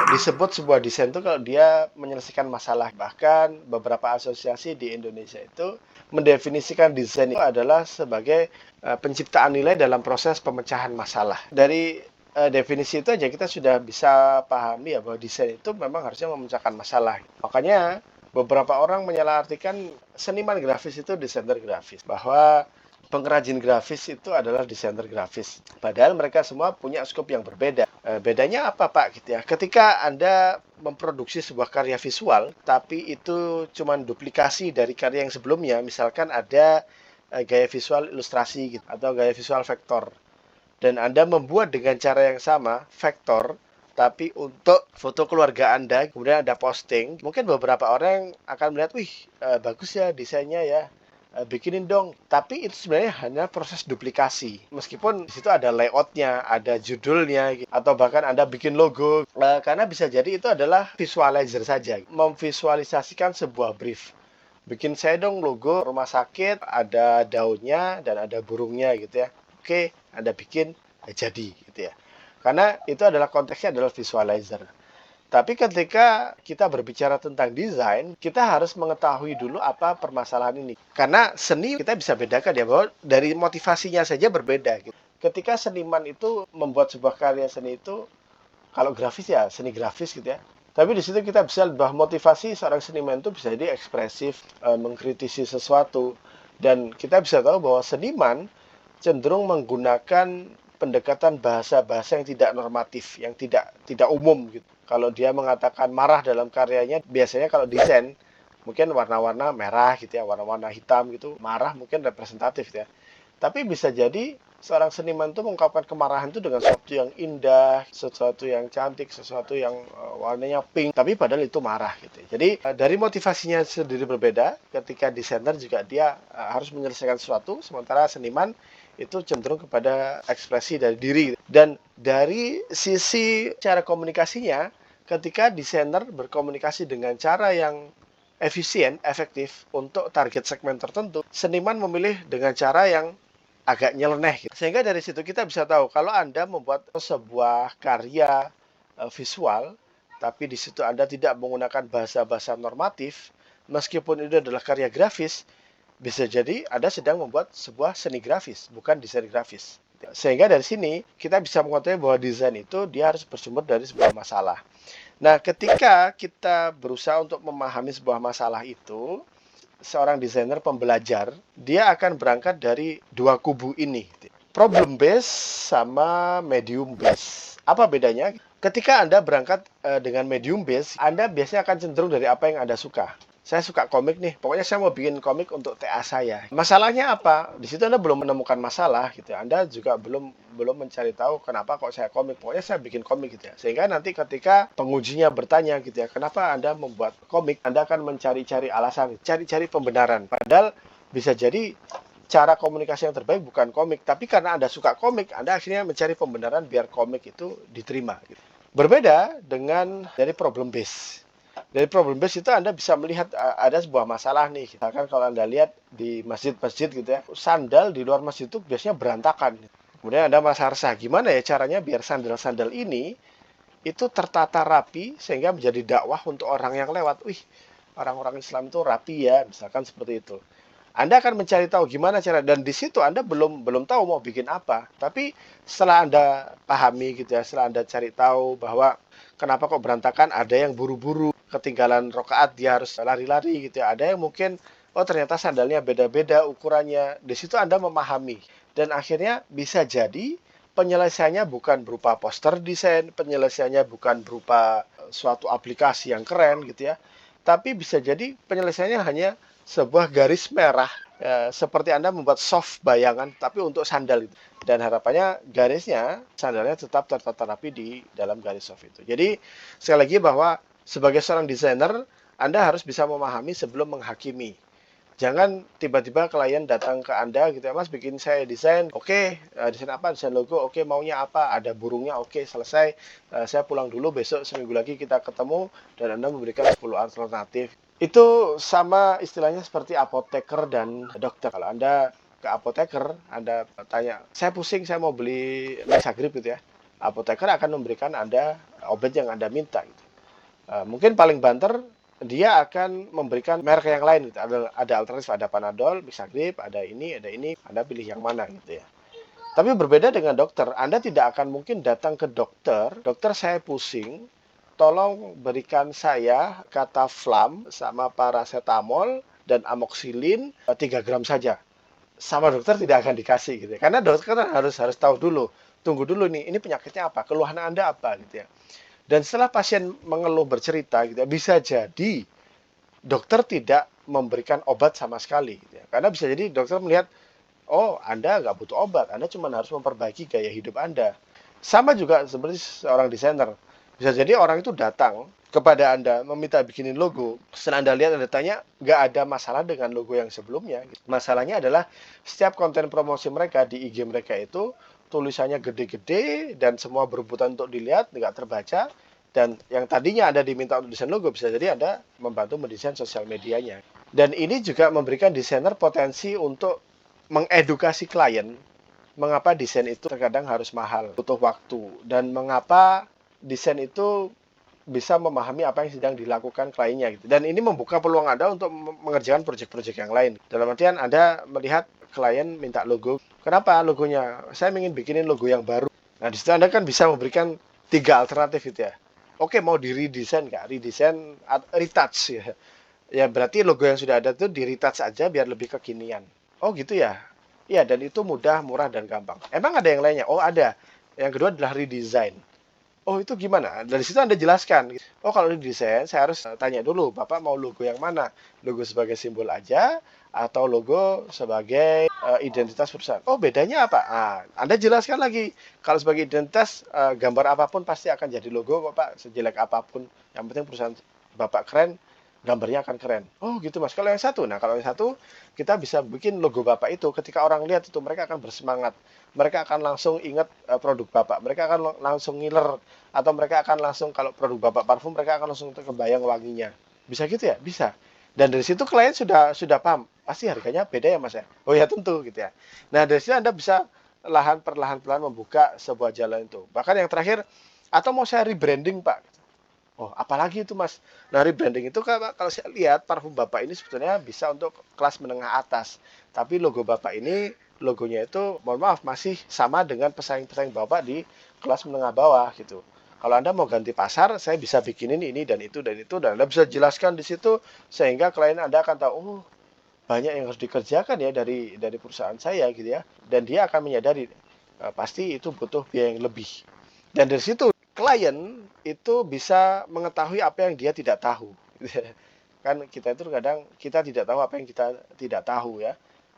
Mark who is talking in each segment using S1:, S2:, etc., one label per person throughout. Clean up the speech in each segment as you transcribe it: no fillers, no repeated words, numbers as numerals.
S1: Disebut sebuah desain itu kalau dia menyelesaikan masalah. Bahkan beberapa asosiasi di Indonesia itu mendefinisikan desain itu adalah sebagai penciptaan nilai dalam proses pemecahan masalah. Dari definisi itu aja kita sudah bisa pahami ya bahwa desain itu memang harusnya memecahkan masalah. Makanya beberapa orang menyalahartikan seniman grafis itu desainer grafis, bahwa pengrajin grafis itu adalah desainer grafis. Padahal mereka semua punya skop yang berbeda. Bedanya apa Pak? Gitu ya. Ketika Anda memproduksi sebuah karya visual, tapi itu cuma duplikasi dari karya yang sebelumnya, misalkan ada gaya visual ilustrasi gitu, atau gaya visual vektor, dan Anda membuat dengan cara yang sama, vektor, tapi untuk foto keluarga Anda, kemudian ada posting, mungkin beberapa orang akan melihat, wih, bagus ya desainnya ya, bikinin dong. Tapi itu sebenarnya hanya proses duplikasi. Meskipun di situ ada layoutnya, ada judulnya, atau bahkan Anda bikin logo, karena bisa jadi itu adalah visualizer saja, memvisualisasikan sebuah brief. Bikin saya dong logo rumah sakit, ada daunnya dan ada burungnya gitu ya. Oke, Anda bikin, jadi gitu ya. Karena itu adalah konteksnya adalah visualizer. Tapi ketika kita berbicara tentang desain, kita harus mengetahui dulu apa permasalahan ini. Karena seni kita bisa bedakan ya, bahwa dari motivasinya saja berbeda. Gitu. Ketika seniman itu membuat sebuah karya seni itu, kalau grafis ya seni grafis gitu ya. Tapi di situ kita bisa lihat bahwa motivasi seorang seniman itu bisa jadi ekspresif, mengkritisi sesuatu. Dan kita bisa tahu bahwa seniman cenderung menggunakan pendekatan bahasa-bahasa yang tidak normatif, yang tidak umum gitu. Kalau dia mengatakan marah dalam karyanya, biasanya kalau desain mungkin warna-warna merah gitu ya, warna-warna hitam gitu, marah mungkin representatif ya. Tapi bisa jadi seorang seniman itu mengungkapkan kemarahan itu dengan sesuatu yang indah, sesuatu yang cantik, sesuatu yang warnanya pink, tapi padahal itu marah gitu. Jadi dari motivasinya sendiri berbeda, ketika desainer juga dia harus menyelesaikan sesuatu, sementara seniman itu cenderung kepada ekspresi dari diri. Dan dari sisi cara komunikasinya, ketika desainer berkomunikasi dengan cara yang efisien, efektif untuk target segmen tertentu, seniman memilih dengan cara yang agak nyeleneh gitu. Sehingga dari situ kita bisa tahu kalau Anda membuat sebuah karya visual, tapi di situ Anda tidak menggunakan bahasa-bahasa normatif, meskipun itu adalah karya grafis, bisa jadi Anda sedang membuat sebuah seni grafis, bukan desain grafis. Sehingga dari sini kita bisa mengetahui bahwa desain itu dia harus bersumber dari sebuah masalah. Nah, ketika kita berusaha untuk memahami sebuah masalah itu, seorang desainer pembelajar, dia akan berangkat dari dua kubu ini. Problem base sama medium base. Apa bedanya? Ketika Anda berangkat dengan medium base, Anda biasanya akan cenderung dari apa yang Anda suka. Saya suka komik nih, pokoknya saya mau bikin komik untuk TA saya. Masalahnya apa? Di situ Anda belum menemukan masalah gitu. Anda juga belum mencari tahu kenapa kok saya komik. Pokoknya saya bikin komik gitu ya. Sehingga nanti ketika pengujinya bertanya gitu ya, kenapa Anda membuat komik? Anda akan mencari-cari alasan, cari-cari pembenaran. Padahal bisa jadi cara komunikasi yang terbaik bukan komik, tapi karena Anda suka komik, Anda akhirnya mencari pembenaran biar komik itu diterima. Berbeda dengan dari problem base. Dari problem base itu Anda bisa melihat ada sebuah masalah nih. Misalkan kalau Anda lihat di masjid-masjid gitu ya, sandal di luar masjid itu biasanya berantakan. Kemudian Anda merasa resah, gimana ya caranya biar sandal-sandal ini itu tertata rapi sehingga menjadi dakwah untuk orang yang lewat. Wih, orang-orang Islam itu rapi ya, misalkan seperti itu. Anda akan mencari tahu gimana cara, dan di situ Anda belum tahu mau bikin apa. Tapi setelah Anda pahami gitu ya, setelah Anda cari tahu bahwa kenapa kok berantakan, ada yang buru-buru, ketinggalan rokaat dia harus lari-lari gitu ya. Ada yang mungkin oh ternyata sandalnya beda-beda ukurannya. Di situ Anda memahami dan akhirnya bisa jadi penyelesaiannya bukan berupa poster desain, penyelesaiannya bukan berupa suatu aplikasi yang keren gitu ya. Tapi bisa jadi penyelesaiannya hanya sebuah garis merah seperti Anda membuat soft bayangan tapi untuk sandal itu. Dan harapannya garisnya sandalnya tetap tertata rapi di dalam garis soft itu. Jadi sekali lagi bahwa sebagai seorang desainer Anda harus bisa memahami sebelum menghakimi. Jangan tiba-tiba klien datang ke Anda gitu ya, Mas bikin saya desain, oke, desain apa, desain logo, oke, maunya apa, ada burungnya, oke, selesai, saya pulang dulu, besok seminggu lagi kita ketemu, dan Anda memberikan 10 alternatif. Itu sama istilahnya seperti apoteker dan dokter. Kalau Anda ke apoteker, Anda tanya, saya pusing, saya mau beli Nesagrip gitu ya. Apoteker akan memberikan Anda obat yang Anda minta gitu. Mungkin paling banter dia akan memberikan merek yang lain gitu. Ada alternatif, ada Panadol, Mixagrip, ada ini, Anda pilih yang mana gitu ya. Tapi berbeda dengan dokter, Anda tidak akan mungkin datang ke dokter, dokter saya pusing, tolong berikan saya Kataflam sama paracetamol dan amoxilin 3 gram saja. Sama dokter tidak akan dikasih gitu ya. Karena dokter harus tahu dulu, tunggu dulu nih, ini penyakitnya apa, keluhan Anda apa gitu ya. Dan setelah pasien mengeluh bercerita gitu ya, bisa jadi dokter tidak memberikan obat sama sekali gitu ya. Karena bisa jadi dokter melihat, oh Anda nggak butuh obat, Anda cuma harus memperbaiki gaya hidup Anda. Sama juga seperti seorang desainer. Bisa jadi orang itu datang kepada Anda meminta bikinin logo. Setelah Anda lihat, Anda tanya, nggak ada masalah dengan logo yang sebelumnya. Masalahnya adalah setiap konten promosi mereka di IG mereka itu tulisannya gede-gede dan semua berebutan untuk dilihat, nggak terbaca. Dan yang tadinya Anda diminta untuk desain logo, bisa jadi Anda membantu mendesain sosial medianya. Dan ini juga memberikan desainer potensi untuk mengedukasi klien mengapa desain itu terkadang harus mahal, butuh waktu, dan mengapa desain itu bisa memahami apa yang sedang dilakukan kliennya gitu. Dan ini membuka peluang Anda untuk mengerjakan proyek-proyek yang lain. Dalam artian Anda melihat klien minta logo, kenapa logonya? Saya ingin bikinin logo yang baru. Nah, di situ Anda kan bisa memberikan 3 alternatif gitu ya. Oke, mau di redesign nggak? Redesign, retouch ya. Ya berarti logo yang sudah ada itu di retouch aja biar lebih kekinian. Oh gitu ya. Iya, dan itu mudah, murah, dan gampang. Emang ada yang lainnya? Oh ada. Yang kedua adalah redesign. Oh itu gimana? Dari situ Anda jelaskan. Oh kalau redesign saya harus tanya dulu, Bapak mau logo yang mana? Logo sebagai simbol aja atau logo sebagai identitas perusahaan? Oh bedanya apa? Anda jelaskan lagi. Kalau sebagai identitas, gambar apapun pasti akan jadi logo Bapak, sejelek apapun. Yang penting perusahaan Bapak keren, gambarnya akan keren. Oh gitu Mas. Kalau yang satu, kalau yang satu kita bisa bikin logo Bapak itu ketika orang lihat itu mereka akan bersemangat. Mereka akan langsung ingat produk Bapak. Mereka akan langsung ngiler atau mereka akan langsung kalau produk Bapak parfum mereka akan langsung kebayang wanginya. Bisa gitu ya? Bisa. Dan dari situ klien sudah paham. Pasti harganya beda ya Mas ya. Oh ya tentu gitu ya. Nah, dari situ Anda bisa perlahan-lahan membuka sebuah jalan itu. Bahkan yang terakhir, atau mau saya rebranding Pak? Oh, apalagi itu Mas. Nah, rebranding itu kalau saya lihat parfum Bapak ini sebetulnya bisa untuk kelas menengah atas. Tapi logo Bapak ini, logonya itu, mohon maaf, masih sama dengan pesaing-pesaing Bapak di kelas menengah bawah gitu. Kalau Anda mau ganti pasar, saya bisa bikinin ini dan itu dan itu. Dan Anda bisa jelaskan di situ sehingga klien Anda akan tahu, oh banyak yang harus dikerjakan ya dari perusahaan saya gitu ya. Dan dia akan menyadari, pasti itu butuh biaya yang lebih. Dan dari situ klien itu bisa mengetahui apa yang dia tidak tahu. Kan kita itu kadang kita tidak tahu apa yang kita tidak tahu ya.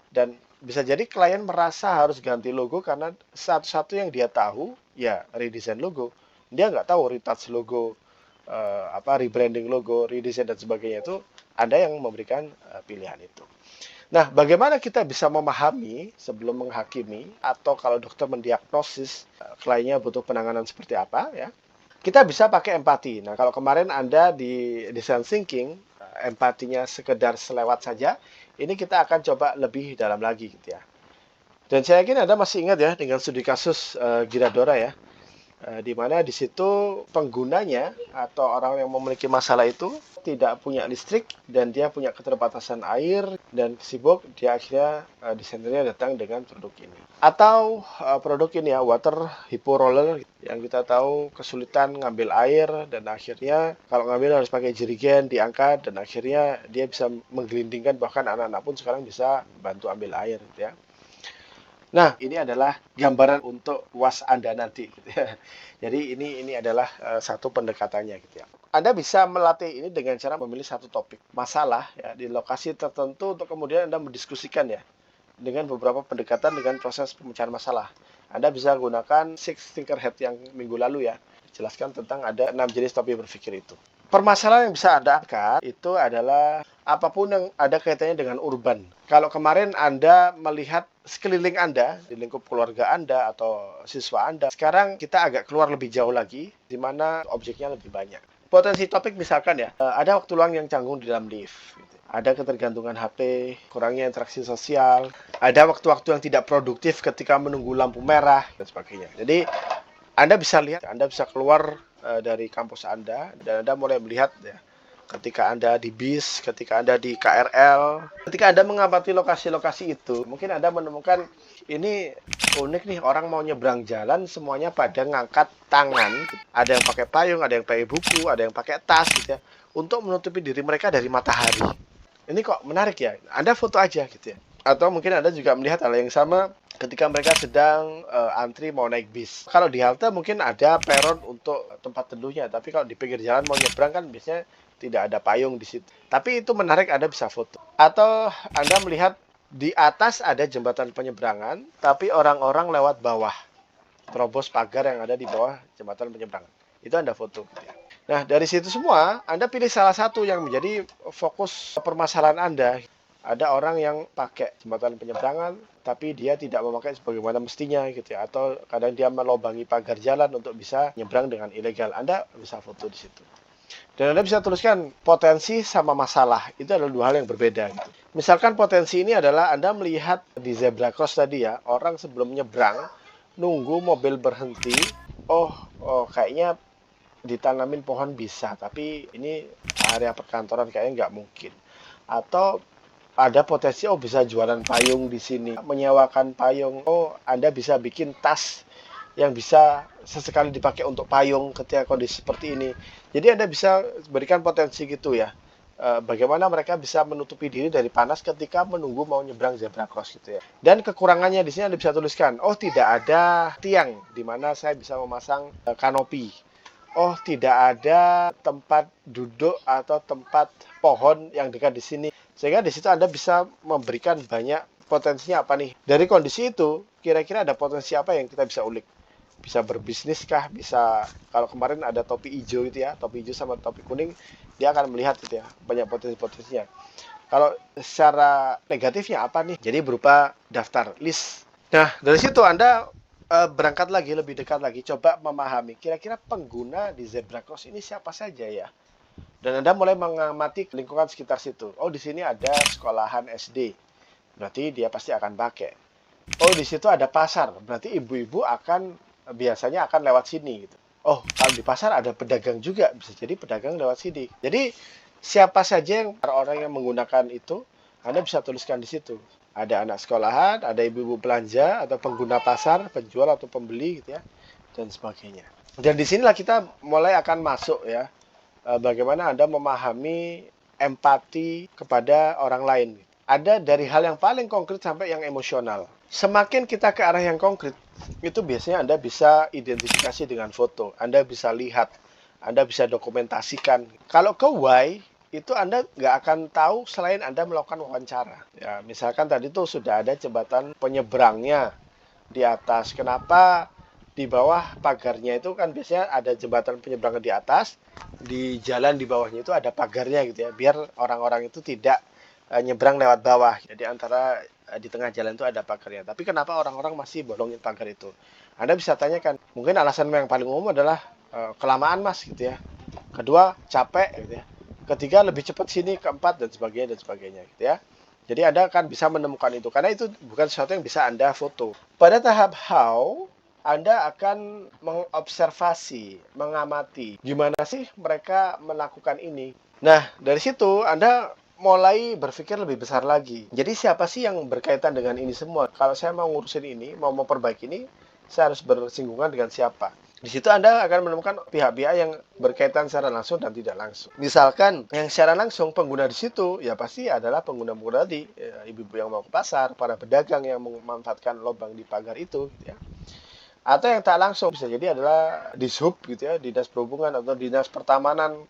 S1: Dan bisa jadi klien merasa harus ganti logo karena satu-satu yang dia tahu ya redesign logo. Dia nggak tahu retouch logo, rebranding logo, redesign dan sebagainya itu Anda yang memberikan pilihan itu. Nah, bagaimana kita bisa memahami sebelum menghakimi atau kalau dokter mendiagnosis kliennya butuh penanganan seperti apa ya? Kita bisa pakai empati. Nah, kalau kemarin Anda di design thinking, empatinya sekedar selewat saja, ini kita akan coba lebih dalam lagi gitu ya. Dan saya yakin Anda masih ingat ya dengan studi kasus Giradora ya. Di mana di situ penggunanya atau orang yang memiliki masalah itu tidak punya listrik dan dia punya keterbatasan air dan sibuk, dia akhirnya desainernya datang dengan produk ini. Atau produk ini ya, water hippo roller yang kita tahu kesulitan ngambil air dan akhirnya kalau ngambil harus pakai jerigen diangkat dan akhirnya dia bisa menggelindingkan, bahkan anak-anak pun sekarang bisa bantu ambil air gitu ya. Nah, ini adalah gambaran untuk UAS Anda nanti gitu ya. Jadi ini adalah satu pendekatannya gitu ya. Anda bisa melatih ini dengan cara memilih satu topik masalah ya di lokasi tertentu untuk kemudian Anda mendiskusikan ya dengan beberapa pendekatan dengan proses pemecahan masalah. Anda bisa gunakan Six Thinker Head yang minggu lalu ya. Jelaskan tentang ada 6 jenis topik berpikir itu. Permasalahan yang bisa Anda angkat itu adalah apapun yang ada kaitannya dengan urban. Kalau kemarin Anda melihat sekeliling Anda, di lingkup keluarga Anda atau siswa Anda, sekarang kita agak keluar lebih jauh lagi, di mana objeknya lebih banyak. Potensi topik misalkan ya, ada waktu luang yang canggung di dalam lift. Ada ketergantungan HP, kurangnya interaksi sosial, ada waktu-waktu yang tidak produktif ketika menunggu lampu merah, dan sebagainya. Jadi, Anda bisa lihat, Anda bisa keluar dari kampus Anda, dan Anda mulai melihat ya, ketika Anda di bis, ketika Anda di KRL, ketika Anda mengamati lokasi-lokasi itu, mungkin Anda menemukan ini unik nih, orang mau nyebrang jalan semuanya pada ngangkat tangan, ada yang pakai payung, ada yang pakai buku, ada yang pakai tas gitu ya, untuk menutupi diri mereka dari matahari. Ini kok menarik ya, Anda foto aja gitu ya. Atau mungkin Anda juga melihat hal yang sama ketika mereka sedang antri mau naik bis. Kalau di halte mungkin ada peron untuk tempat teduhnya, tapi kalau di pinggir jalan mau nyebrang kan biasanya tidak ada payung di situ. Tapi itu menarik, Anda bisa foto. Atau Anda melihat di atas ada jembatan penyeberangan, tapi orang-orang lewat bawah, terobos pagar yang ada di bawah jembatan penyeberangan. Itu Anda foto. Nah, dari situ semua, Anda pilih salah satu yang menjadi fokus permasalahan Anda. Ada orang yang pakai jembatan penyeberangan, tapi dia tidak memakai sebagaimana mestinya gitu ya. Atau kadang dia melobangi pagar jalan untuk bisa nyebrang dengan ilegal. Anda bisa foto di situ. Dan Anda bisa tuliskan potensi sama masalah. Itu adalah dua hal yang berbeda. Gitu. Misalkan potensi ini adalah Anda melihat di zebra cross tadi ya, orang sebelum nyebrang, nunggu mobil berhenti. Oh, kayaknya ditanamin pohon bisa, tapi ini area perkantoran kayaknya nggak mungkin. Atau ada potensi, bisa jualan payung di sini, menyewakan payung. Anda bisa bikin tas yang bisa sesekali dipakai untuk payung ketika kondisi seperti ini. Jadi Anda bisa berikan potensi gitu ya. Bagaimana mereka bisa menutupi diri dari panas ketika menunggu mau nyebrang zebra cross gitu ya. Dan kekurangannya di sini Anda bisa tuliskan, tidak ada tiang di mana saya bisa memasang kanopi. Tidak ada tempat duduk atau tempat pohon yang dekat di sini. Sehingga di situ Anda bisa memberikan banyak potensinya apa nih. Dari kondisi itu, kira-kira ada potensi apa yang kita bisa ulik. Bisa berbisnis kah? Bisa, kalau kemarin ada topi hijau itu ya, topi hijau sama topi kuning, dia akan melihat gitu ya, banyak potensi-potensinya. Kalau secara negatifnya apa nih? Jadi berupa daftar, list. Nah, dari situ Anda berangkat lagi, lebih dekat lagi, coba memahami kira-kira pengguna di zebra cross ini siapa saja ya. Dan Anda mulai mengamati lingkungan sekitar situ. Di sini ada sekolahan SD, berarti dia pasti akan pakai. Di situ ada pasar, berarti ibu-ibu biasanya akan lewat sini gitu. Kalau di pasar ada pedagang juga, bisa jadi pedagang lewat sini. Jadi siapa saja yang orang yang menggunakan itu, Anda bisa tuliskan di situ. Ada anak sekolahan, ada ibu-ibu belanja, atau pengguna pasar, penjual atau pembeli gitu ya, dan sebagainya. Dan disinilah kita mulai akan masuk ya, bagaimana Anda memahami empati kepada orang lain. Ada dari hal yang paling konkret sampai yang emosional. Semakin kita ke arah yang konkret, itu biasanya Anda bisa identifikasi dengan foto. Anda bisa lihat, Anda bisa dokumentasikan. Kalau ke why, itu Anda nggak akan tahu selain Anda melakukan wawancara. Ya, misalkan tadi tuh sudah ada jembatan penyeberangnya di atas. Kenapa di bawah pagarnya itu kan biasanya ada jembatan penyeberangan di atas, di jalan di bawahnya itu ada pagarnya gitu ya, biar orang-orang itu tidak nyebrang lewat bawah. Jadi antara di tengah jalan itu ada pagarnya. Tapi kenapa orang-orang masih bolongin pagar itu? Anda bisa tanyakan. Mungkin alasan yang paling umum adalah kelamaan mas gitu ya. Kedua, capek gitu ya. Ketiga, lebih cepat sini, keempat, dan sebagainya gitu ya. Jadi Anda akan bisa menemukan itu, karena itu bukan sesuatu yang bisa Anda foto. Pada tahap how, Anda akan mengobservasi, mengamati, gimana sih mereka melakukan ini. Nah, dari situ Anda mulai berpikir lebih besar lagi. Jadi siapa sih yang berkaitan dengan ini semua? Kalau saya mau ngurusin ini, mau memperbaiki ini, saya harus bersinggungan dengan siapa? Di situ Anda akan menemukan pihak-pihak yang berkaitan secara langsung dan tidak langsung. Misalkan yang secara langsung pengguna di situ ya pasti adalah pengguna-pengguna tadi, ibu-ibu yang mau ke pasar, para pedagang yang memanfaatkan lubang di pagar itu, gitu ya. Atau yang tak langsung bisa jadi adalah dishub gitu ya, dinas perhubungan atau dinas pertamanan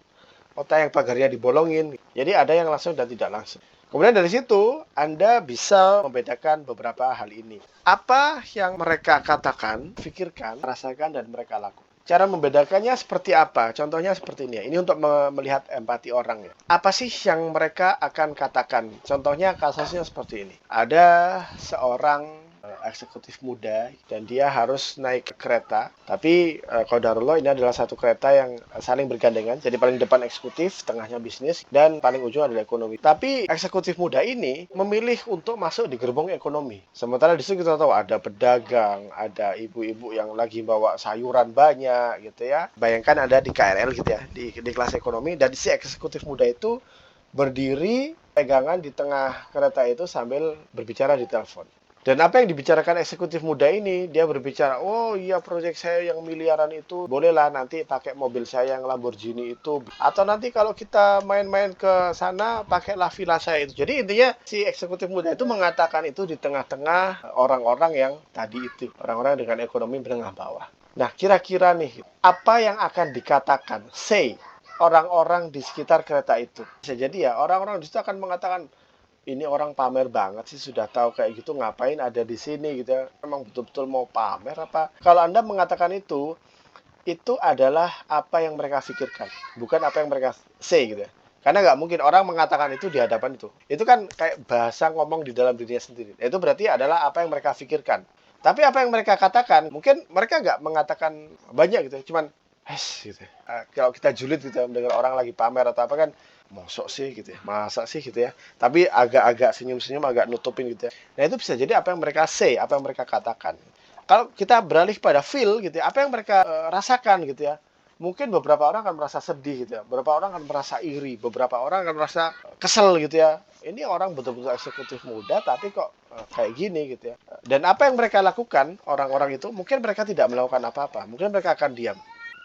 S1: kota yang pagarnya dibolongin. Jadi ada yang langsung dan tidak langsung. Kemudian dari situ, Anda bisa membedakan beberapa hal ini. Apa yang mereka katakan, pikirkan, rasakan, dan mereka lakukan. Cara membedakannya seperti apa? Contohnya seperti ini ya. Ini untuk melihat empati orang ya. Apa sih yang mereka akan katakan? Contohnya kasusnya seperti ini. Ada seorang eksekutif muda dan dia harus naik kereta. Tapi qadarullah ini adalah satu kereta yang saling bergandengan. Jadi paling depan eksekutif, tengahnya bisnis, dan paling ujung adalah ekonomi. Tapi eksekutif muda ini memilih untuk masuk di gerbong ekonomi. Sementara di situ kita tahu ada pedagang, ada ibu-ibu yang lagi bawa sayuran banyak gitu ya. Bayangkan ada di KRL gitu ya, di kelas ekonomi, dan si eksekutif muda itu berdiri pegangan di tengah kereta itu sambil berbicara di telepon. Dan apa yang dibicarakan eksekutif muda ini, dia berbicara, oh iya proyek saya yang miliaran itu, bolehlah nanti pakai mobil saya yang Lamborghini itu. Atau nanti kalau kita main-main ke sana, pakailah villa saya itu. Jadi intinya si eksekutif muda itu mengatakan itu di tengah-tengah orang-orang yang tadi itu. Orang-orang dengan ekonomi menengah bawah. Nah kira-kira nih, apa yang akan dikatakan, say, orang-orang di sekitar kereta itu? Bisa jadi ya, orang-orang di situ akan mengatakan, ini orang pamer banget sih, sudah tahu kayak gitu ngapain ada di sini gitu ya. Memang betul-betul mau pamer apa? Kalau Anda mengatakan itu adalah apa yang mereka pikirkan, bukan apa yang mereka say gitu ya. Karena nggak mungkin orang mengatakan itu di hadapan itu. Itu kan kayak bahasa ngomong di dalam dirinya sendiri. Itu berarti adalah apa yang mereka pikirkan. Tapi apa yang mereka katakan, mungkin mereka nggak mengatakan banyak gitu ya. Cuman, gitu ya. Kalau kita julid gitu ya, mendengar orang lagi pamer atau apa kan, mosok sih gitu ya, masa sih gitu ya. Tapi agak-agak senyum-senyum, agak nutupin gitu ya. Nah itu bisa jadi apa yang mereka say, apa yang mereka katakan. Kalau kita beralih pada feel gitu ya, apa yang mereka rasakan gitu ya. Mungkin beberapa orang akan merasa sedih gitu ya, beberapa orang akan merasa iri, beberapa orang akan merasa kesel gitu ya. Ini orang betul-betul eksekutif muda tapi kok kayak gini gitu ya. Dan apa yang mereka lakukan, orang-orang itu, mungkin mereka tidak melakukan apa-apa. Mungkin mereka akan diam.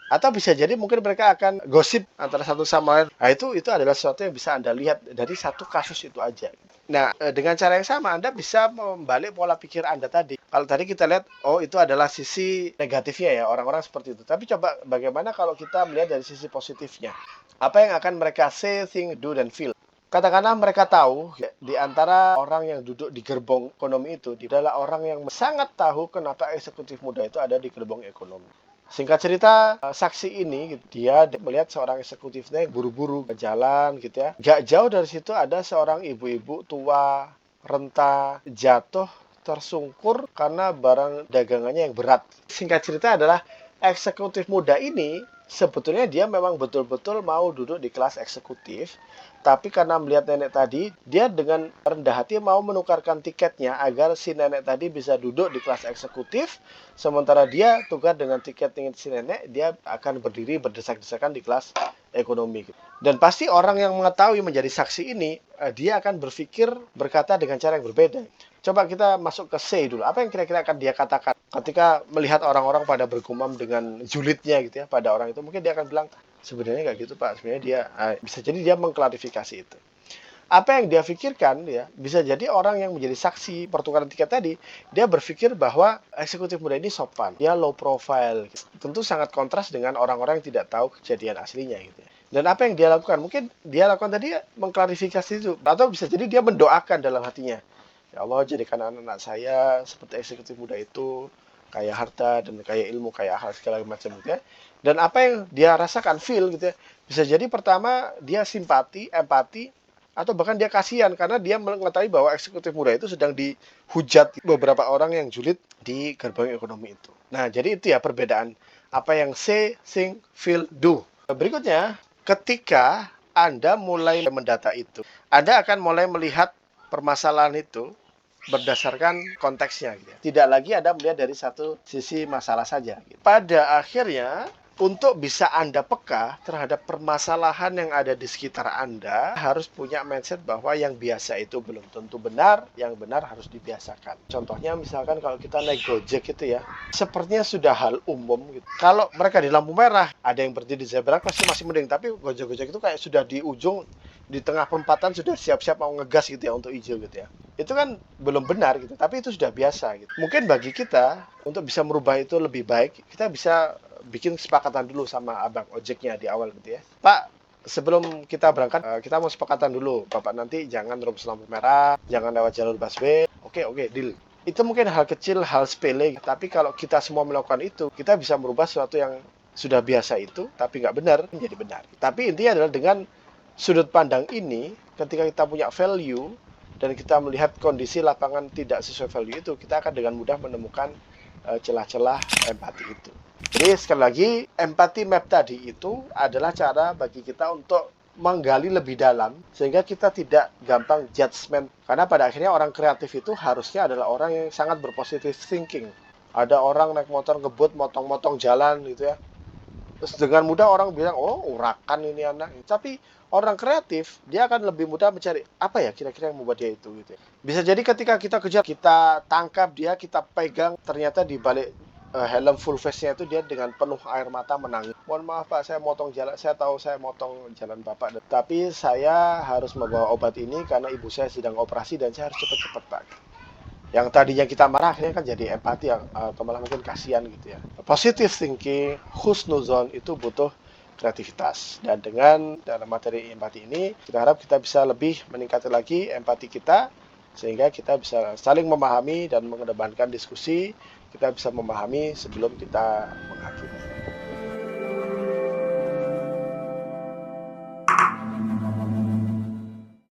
S1: Atau bisa jadi mungkin mereka akan gosip antara satu sama lain. Nah, itu adalah sesuatu yang bisa Anda lihat dari satu kasus itu aja. Nah, dengan cara yang sama Anda bisa membalik pola pikir Anda tadi. Kalau tadi kita lihat, oh itu adalah sisi negatifnya ya, orang-orang seperti itu. Tapi coba bagaimana kalau kita melihat dari sisi positifnya? Apa yang akan mereka say, think, do, dan feel? Katakanlah mereka tahu ya, di antara orang yang duduk di gerbong ekonomi itu adalah orang yang sangat tahu kenapa eksekutif muda itu ada di gerbong ekonomi. Singkat cerita, saksi ini dia melihat seorang eksekutifnya yang buru-buru berjalan gitu ya. Gak jauh dari situ ada seorang ibu-ibu tua, renta, jatuh, tersungkur karena barang dagangannya yang berat. Singkat cerita adalah eksekutif muda ini sebetulnya dia memang betul-betul mau duduk di kelas eksekutif. Tapi karena melihat nenek tadi, dia dengan rendah hati mau menukarkan tiketnya agar si nenek tadi bisa duduk di kelas eksekutif. Sementara dia tukar dengan tiket si nenek, dia akan berdiri berdesak-desakan di kelas ekonomi. Dan pasti orang yang mengetahui menjadi saksi ini, dia akan berpikir berkata dengan cara yang berbeda. Coba kita masuk ke say dulu. Apa yang kira-kira akan dia katakan ketika melihat orang-orang pada bergumam dengan julidnya gitu ya pada orang itu? Mungkin dia akan bilang, sebenarnya nggak gitu Pak. Sebenarnya dia bisa jadi dia mengklarifikasi itu. Apa yang dia pikirkan ya, bisa jadi orang yang menjadi saksi pertukaran tiket tadi, dia berpikir bahwa eksekutif muda ini sopan, dia low profile. Tentu sangat kontras dengan orang-orang yang tidak tahu kejadian aslinya gitu ya. Dan apa yang dia lakukan? Mungkin dia lakukan tadi mengklarifikasi itu, atau bisa jadi dia mendoakan dalam hatinya. Ya Allah, jadikan anak-anak saya seperti eksekutif muda itu, kaya harta dan kaya ilmu, kaya akal segala macam gitu ya. Dan apa yang dia rasakan, feel gitu ya. Bisa jadi pertama dia simpati, empati, atau bahkan dia kasihan karena dia mengetahui bahwa eksekutif muda itu sedang dihujat beberapa orang yang julid di gerbang ekonomi itu. Nah, jadi itu ya perbedaan apa yang say, think, feel, do. Berikutnya, ketika Anda mulai mendata itu, Anda akan mulai melihat permasalahan itu berdasarkan konteksnya gitu ya. Tidak lagi Anda melihat dari satu sisi masalah saja gitu. Pada akhirnya untuk bisa Anda peka terhadap permasalahan yang ada di sekitar Anda, harus punya mindset bahwa yang biasa itu belum tentu benar, yang benar harus dibiasakan. Contohnya misalkan kalau kita naik Gojek gitu ya, sepertinya sudah hal umum gitu. Kalau mereka di lampu merah, ada yang berhenti di zebra cross masih mending, tapi Gojek-Gojek itu kayak sudah di ujung, di tengah perempatan sudah siap-siap mau ngegas gitu ya untuk hijau gitu ya. Itu kan belum benar gitu, tapi itu sudah biasa gitu. Mungkin bagi kita untuk bisa merubah itu lebih baik, kita bisa bikin kesepakatan dulu sama abang ojeknya di awal gitu ya. Pak, sebelum kita berangkat, kita mau sepakatan dulu. Bapak nanti jangan terobos lampu merah, jangan lewat jalur busway. Oke, deal. Itu mungkin hal kecil, hal sepele. Tapi kalau kita semua melakukan itu, kita bisa merubah sesuatu yang sudah biasa itu, tapi nggak benar, menjadi benar. Tapi intinya adalah dengan sudut pandang ini, ketika kita punya value, dan kita melihat kondisi lapangan tidak sesuai value itu, kita akan dengan mudah menemukan celah-celah empati itu. Jadi sekali lagi, empati map tadi itu adalah cara bagi kita untuk menggali lebih dalam sehingga kita tidak gampang judgement, karena pada akhirnya orang kreatif itu harusnya adalah orang yang sangat berpositive thinking. Ada orang naik motor ngebut motong-motong jalan gitu ya, terus dengan mudah orang bilang oh urakan ini anak, tapi orang kreatif dia akan lebih mudah mencari apa ya kira-kira yang membuat dia itu gitu ya. Bisa jadi ketika kita kejar, kita tangkap dia, kita pegang, ternyata di balik helm full face-nya itu dia dengan penuh air mata menangis. Mohon maaf Pak, saya motong jalan, saya tahu saya motong jalan Bapak, tapi saya harus membawa obat ini karena ibu saya sedang operasi dan saya harus cepat-cepat Pak. Yang tadinya kita marah akhirnya kan jadi empati atau malah mungkin kasihan gitu ya. Positive thinking, husnuzon itu butuh kreativitas. Dan dengan dalam materi empati ini, kita harap kita bisa lebih meningkatkan lagi empati kita, sehingga kita bisa saling memahami dan mengedepankan diskusi, kita bisa memahami sebelum kita menghakimi.